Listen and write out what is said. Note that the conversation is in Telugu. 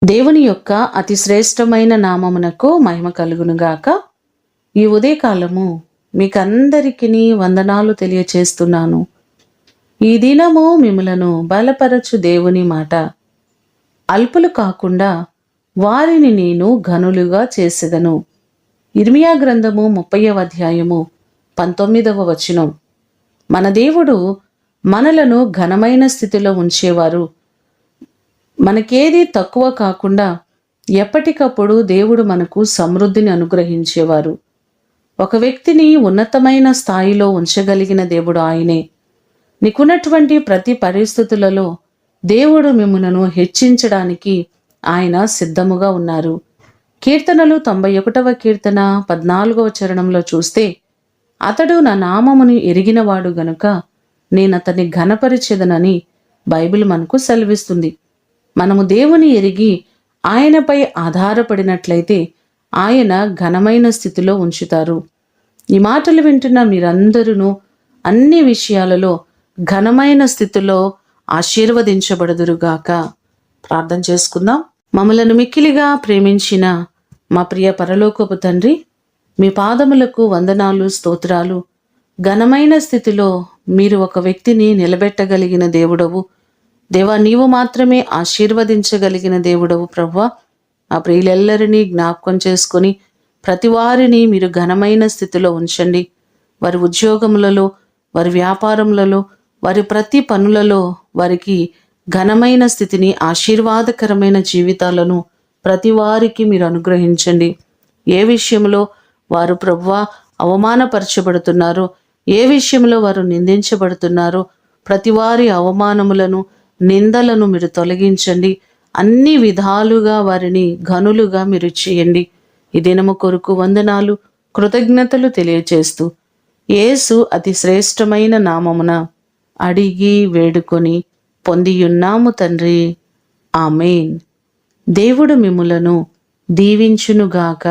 దేవుని యొక్క అతి శ్రేష్టమైన నామమునకు మహిమ కలుగునుగాక. ఈ ఉదయకాలము మీకందరికీ వందనాలు తెలియచేస్తున్నాను. ఈ దినము మిమ్ములను బలపరచు దేవుని మాట. అల్పులు కాకుండా వారిని నేను ఘనులుగా చేసెదను. ఇర్మియా గ్రంథము 30వ అధ్యాయము 19వ వచనం. మన దేవుడు మనలను ఘనమైన స్థితిలో ఉంచేవారు. మనకేది తక్కువ కాకుండా ఎప్పటికప్పుడు దేవుడు మనకు సమృద్ధిని అనుగ్రహించేవారు. ఒక వ్యక్తిని ఉన్నతమైన స్థాయిలో ఉంచగలిగిన దేవుడు ఆయనే. నీకున్నటువంటి ప్రతి పరిస్థితులలో దేవుడు మిమ్ములను హెచ్చించడానికి ఆయన సిద్ధముగా ఉన్నారు. కీర్తనలు 91వ కీర్తన 14వ చరణంలో చూస్తే, అతడు నా నామమును ఎరిగినవాడు గనుక నేనతన్ని ఘనపరిచెదనని బైబిల్ మనకు సెలవిస్తుంది. మనము దేవుని ఎరిగి ఆయనపై ఆధారపడినట్లయితే ఆయన ఘనమైన స్థితిలో ఉంచుతారు. ఈ మాటలు వింటున్న మీరందరూ అన్ని విషయాలలో ఘనమైన స్థితిలో ఆశీర్వదించబడుదురుగాక. ప్రార్థన చేసుకుందాం. మమ్మలను మిక్కిలిగా ప్రేమించిన మా ప్రియ పరలోకపు తండ్రి, మీ పాదములకు వందనాలు, స్తోత్రాలు. ఘనమైన స్థితిలో మీరు ఒక వ్యక్తిని నిలబెట్టగలిగిన దేవుడవు. దేవా, నీవు మాత్రమే ఆశీర్వదించగలిగిన దేవుడవు ప్రభువా. ఆ ప్రియులెల్లరినీ జ్ఞాపకం చేసుకొని ప్రతి వారిని మీరు ఘనమైన స్థితిలో ఉంచండి. వారి ఉద్యోగములలో, వారి వ్యాపారములలో, వారి ప్రతి పనులలో వారికి ఘనమైన స్థితిని, ఆశీర్వాదకరమైన జీవితాలను ప్రతి వారికి మీరు అనుగ్రహించండి. ఏ విషయంలో వారు ప్రభువా అవమానపరచబడుతున్నారో, ఏ విషయంలో వారు నిందించబడుతున్నారో ప్రతి వారి అవమానములను, నిందలను మీరు తొలగించండి. అన్ని విధాలుగా వారిని ఘనులుగా మీరు చేయండి. ఈ దినము కొరకు వందనాలు, కృతజ్ఞతలు తెలియచేస్తూ యేసు అతి శ్రేష్టమైన నామమున అడిగి వేడుకొని పొందియున్నాము తండ్రి. ఆమేన్. దేవుడు మిమ్ములను దీవించునుగాక.